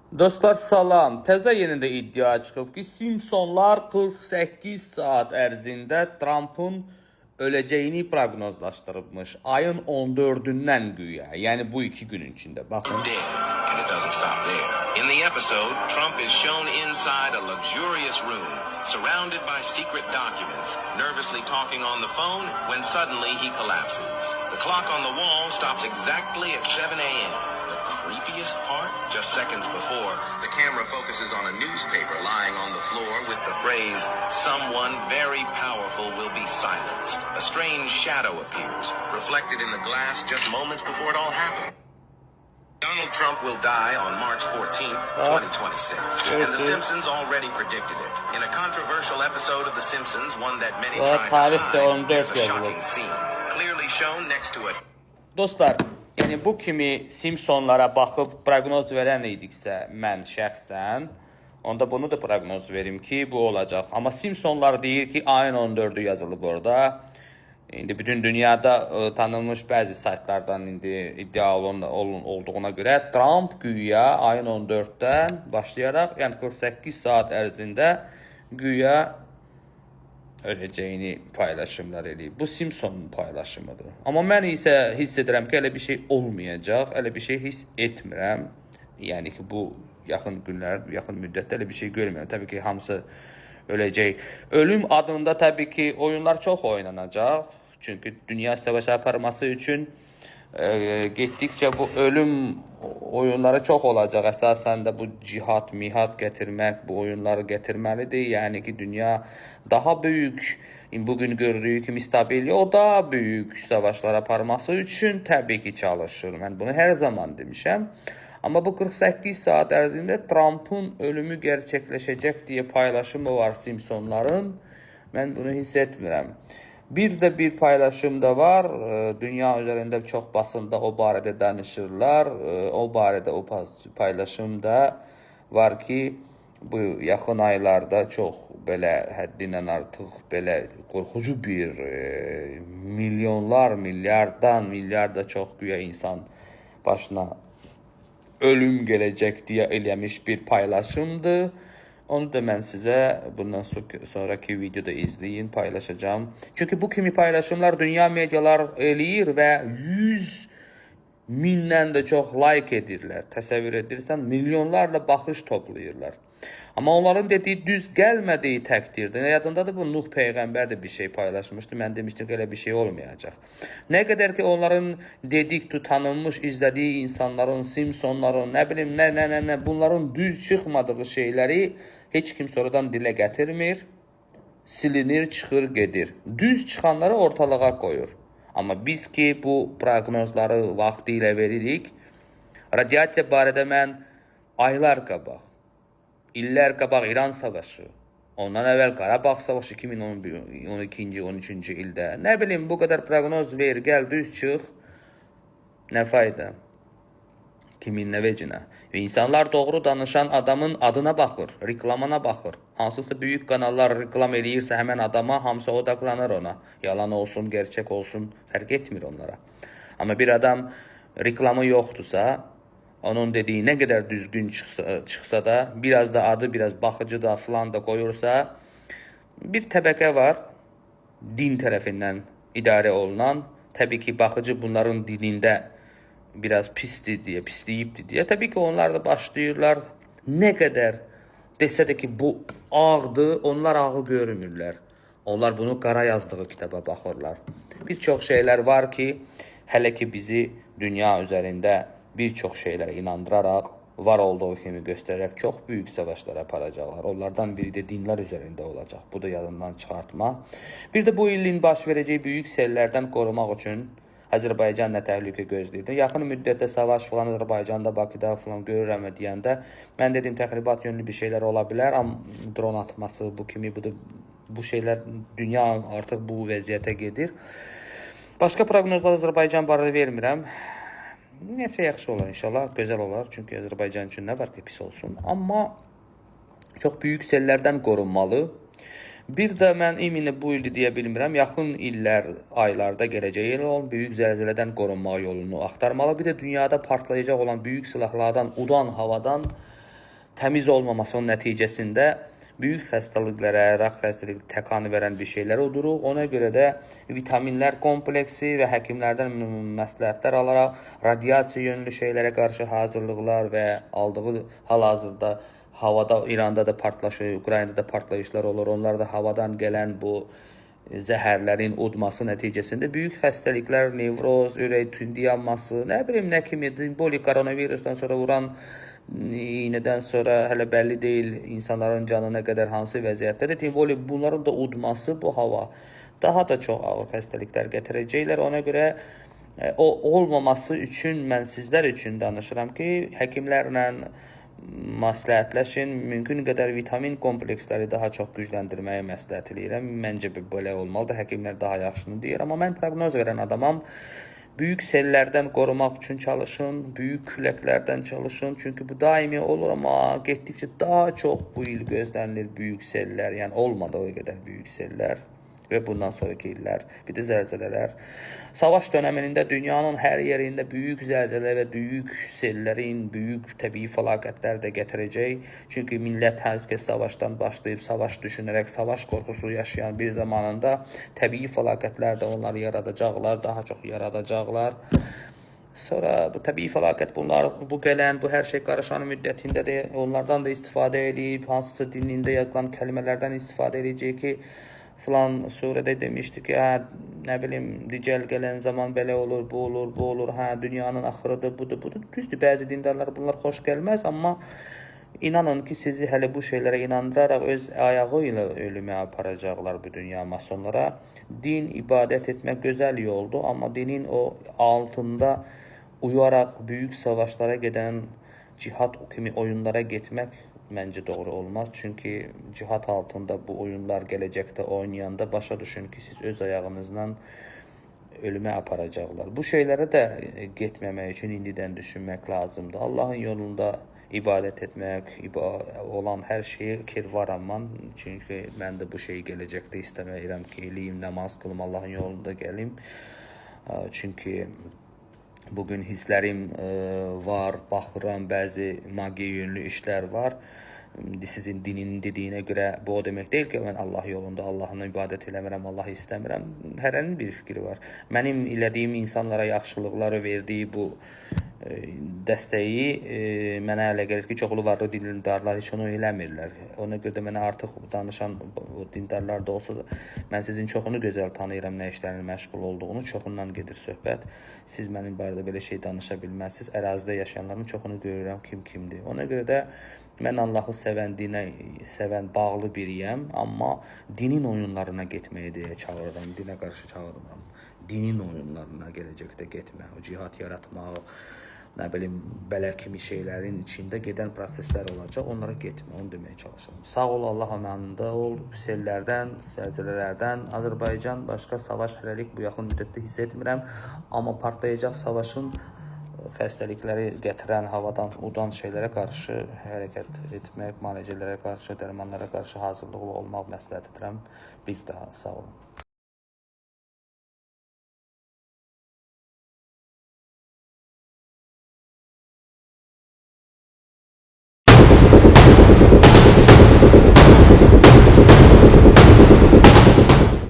Dostlar salam. Təzə yeni də iddia çıxıb ki, Simpsonlar 48 saat ərzində Trump'ın öləcəyini proqnozlaşdırıbmış. Ayın 14-dən güya. Yəni bu 2 gün içində. Baxın. And it doesn't stop there. In the episode, Trump is shown inside a luxurious room, surrounded by secret documents, nervously talking on the phone when suddenly he collapses. The clock on the wall stops exactly at 7 a.m. The creepiest part? Just seconds before, the camera focuses on a newspaper lying on the floor with the phrase, "Someone very powerful will be silenced." A strange shadow appears, reflected in the glass just moments before it all happened. Donald Trump will die on March 14th, 2026, and The Simpsons already predicted it. In a controversial episode of The Simpsons, one that many tried to hide, there's a shocking scene, clearly shown next to it. Dostlar, yəni bu kimi Simpsonlara baxıb proqnoz verən idiksə, mən şəxsən, onda bunu da proqnoz verim ki, bu olacaq. Amma Simpsonlar deyir ki, ayın 14-ü yazılıb orada. İndi bütün dünyada tanınmış bəzi saytlardan indi iddia olduğuna görə Trump güya ayın 14-dən başlayaraq, yəni 48 saat ərzində güya öləcəyini paylaşımlar eləyib. Bu Simpsonun paylaşımıdır. Amma mən isə hiss edirəm ki, elə bir şey olmayacaq, elə bir şey hiss etmirəm. Yəni ki, bu yaxın günlər, yaxın müddətdə elə bir şey görmürəm. Təbii ki, hamısı öləcək. Ölüm adında təbii ki, oyunlar çox oynanacaq. Çünki dünya savaşı aparması üçün getdikcə bu ölüm oyunları çox olacaq. Əsasən də bu cihad, mihad gətirmək, bu oyunları gətirməlidir. Yəni ki, dünya daha böyük, bugün gördüyü kimi stabil, o daha böyük savaşlar aparması üçün təbii ki, çalışır. Mən bunu hər zaman demişəm. Amma bu 48 saat ərzində Trump'ın ölümü gerçəkləşəcək deyə paylaşımı var Simpsonların. Mən bunu hiss etmirəm. Bir də bir paylaşım da var. Dünya üzərində çox basında o barədə danışırlar. O barədə o paylaşım da var ki, bu yaxın aylarda çox belə həddindən artıq belə qorxucu bir milyonlar, milyarda çox güya insan başına ölüm gələcək deyə eləmiş bir paylaşımdır. Onu da mən sizə bundan sonraki videoda izləyin, paylaşacağım. Çünki bu kimi paylaşımlar dünya medialar eləyir və 100 mindən də çox like edirlər. Təsəvvür edirsən, milyonlarla baxış toplayırlar. Amma onların dediyi düz gəlmədiyi təqdirdə, yadındadır bu Nuh Peyğəmbər də bir şey paylaşmışdı. Mən demişdim ki, elə bir şey olmayacaq. Nə qədər ki, onların dedik, tanınmış, izlədiyi insanların, Simpsonların, nə bilim, nə, bunların düz çıxmadığı şeyləri heç kim sonradan dilə gətirmir, silinir, çıxır, gedir. Düz çıxanları ortalığa qoyur. Amma biz ki, bu proqnozları vaxtı ilə veririk. Radiasiya barədə mən aylar qabaq, illər qabaq İran savaşı, ondan əvvəl Qarabağ savaşı 2012-13-cü ildə, nə bilim, bu qədər proqnoz ver, gəl, düz çıx, nə fayda? Kimin nə vecinə? İnsanlar doğru danışan adamın adına baxır, reklamına baxır. Hansısa böyük kanallar reklam eləyirsə həmən adama, hamısı odaqlanır ona. Yalan olsun, gerçək olsun, fərq etmir onlara. Amma bir adam reklamı yoxdursa, onun dediyi nə qədər düzgün çıxsa da, biraz da adı, biraz baxıcı da filan da qoyursa, bir təbəqə var, din tərəfindən idarə olunan, təbii ki, baxıcı bunların dinində biraz pisdir deyə, pisliyibdir deyə. Təbii ki, onlar da başlayırlar. Nə qədər desə də ki, bu ağdır, onlar ağı görmürlər. Onlar bunu qara yazdığı kitaba baxırlar. Bir çox şeylər var ki, hələ ki bizi dünya üzərində bir çox şeylərə inandıraraq, var olduğu kimi göstərərək çox böyük savaşlar aparacaqlar. Onlardan biri də dinlər üzərində olacaq. Bu da yadından çıxartma. Bir də bu ilin baş verəcəyi böyük sellərdən qorumaq üçün Azərbaycan nə təhlükə gözləyirdi. Yaxın müddətdə savaş falan Azərbaycanda, Bakıda falan görürəm deyəndə mən dedim təxribat yönlü bir şeylər ola bilər, amma dron atması, bu kimi bu şeylər dünya artıq bu vəziyyətə gedir. Başqa proqnozlar Azərbaycan barədə vermirəm. Necə yaxşı olar inşallah, gözəl olar. Çünki Azərbaycan üçün nə var ki, pis olsun. Amma çox böyük sellərdən qorunmalı. Bir də mən ümumi bu ildə deyə bilmirəm, yaxın illər, aylarda gələcək olan böyük zəlzələdən qorunmaq yolunu axtarmalı. Bir də dünyada partlayacaq olan böyük silahlardan, udan havadan təmiz olmamasının nəticəsində büyük xəstəliklərə, raq xəstəliyi təkanı verən bir şeylər uduruq. Ona görə də vitaminlər kompleksi və həkimlərdən məsləhətlər alaraq radiasiya yönlü şeylərə qarşı hazırlıqlar və aldığı hal-hazırda havada, İranda da partlayış, Ukraynada da partlayışlar olur. Onlar da havadan gələn bu zəhərlərin udması nəticəsində böyük xəstəliklər, nevroz, ürək tündi yanması, nə bilim nə kimi, simbolik koronavirusdan sonra vuran iğnədən sonra hələ bəlli deyil insanların canı nə qədər hansı vəziyyətdədir. Simbolik bunların da udması bu hava daha da çox ağır xəstəliklər gətirəcəklər. Ona görə o olmaması üçün mən sizlər üçün danışıram ki, həkimlərlə məsləhətləşin, mümkün qədər vitamin kompleksləri daha çox gücləndirməyə məsləhət eləyirəm. Məncə belə olmalıdır. Həkimlər daha yaxşını deyir, amma mən proqnoz verən adamam. Büyük sellərdən qorumaq üçün çalışın, büyük küləklərdən çalışın. Çünki bu daimi olur, amma getdikcə daha çox bu il gözlənilir büyük sellər. Yəni olmadı o qədər büyük sellər və bundan sonraki illər, bir də zəlzələlər. Savaş dönemində dünyanın hər yerində büyük zəlzələ və büyük sellərin, büyük təbii fəlakətlər də gətirəcək. Çünki millət hər kəs savaşdan başlayıb, savaş düşünərək, savaş qorxusu yaşayan bir zamanında təbii fəlakətlər də onları yaradacaqlar, daha çox yaradacaqlar. Sonra bu təbii fəlakət bunlar, bu gələn, bu hər şey qarışan müddətində də onlardan da istifadə edib, hansısa dinində yazılan kəlmələrdən istifadə edəcək ki, filan surədə demişdi ki, nə bilim, dicəl gələn zaman belə olur, bu olur, bu olur, dünyanın axırıdır, budur, budur. Düzdür, bəzi dindarlar bunlar xoş gəlməz, amma inanın ki, sizi hələ bu şeylərə inandıraraq öz ayağı ilə ölümə aparacaqlar bu dünya masonlara. Din, ibadət etmək gözəl yoldur, amma dinin o altında uyaraq böyük savaşlara gedən cihad kimi oyunlara getmək məncə doğru olmaz. Çünki cihad altında bu oyunlar gələcəkdə oynayanda başa düşün ki, siz öz ayağınızla ölümə aparacaqlar. Bu şeylərə də getməmək üçün indidən düşünmək lazımdır. Allahın yolunda ibadət etmək, olan hər şeyi kirvar aman. Çünki mən də bu şeyi gələcəkdə istəməyirəm ki, eləyim, namaz qılım, Allahın yolunda gəlim. Çünki bugün hisslərim var, baxıram, bəzi magiya yönlü işlər var. Sizin dininin dediyinə görə bu o demək deyil ki, mən Allah yolunda Allahın ibadət eləmirəm, Allahı istəmirəm. Hərənin bir fikri var. Mənim elədiyim insanlara yaxşılıqları verdiyi bu dəstəyi mənə elə gəlir ki, çoxlu varlı dindarlar heç onu eləmirlər. Ona görə də mənə artıq danışan dindarlar da olsa, mən sizin çoxunu gözəl tanıyıram, nə işlərin məşğul olduğunu, çoxundan gedir söhbət. Siz mənim barədə belə şey danışa bilməzsiniz. Ərazidə yaşayanların çoxunu görürəm kim kimdir. Ona görə də mən Allahı sevən, dinə sevən, bağlı biriyəm, amma dinin oyunlarına getməyə deyə çağırıram, dinə qarşı çağırıram. Dinin oyunlarına gələcəkdə getmək, o cihad yaratmaq, nə bilim, belə kimi şeylərin içində gedən proseslər olacaq, onlara getmə, onu deməyə çalışıram. Sağ ol, Allah əmanında ol, sellərdən, zəlzələlərdən. Azərbaycan başqa savaş hələlik bu yaxın müddətdə hiss etmirəm, amma partlayacaq savaşın xəstəlikləri gətirən, havadan udan şeylərə qarşı hərəkət etmək, müalicələrə qarşı, dərmanlara qarşı hazırlıqlı olmaq məsləhət edirəm. Bir daha sağ olun.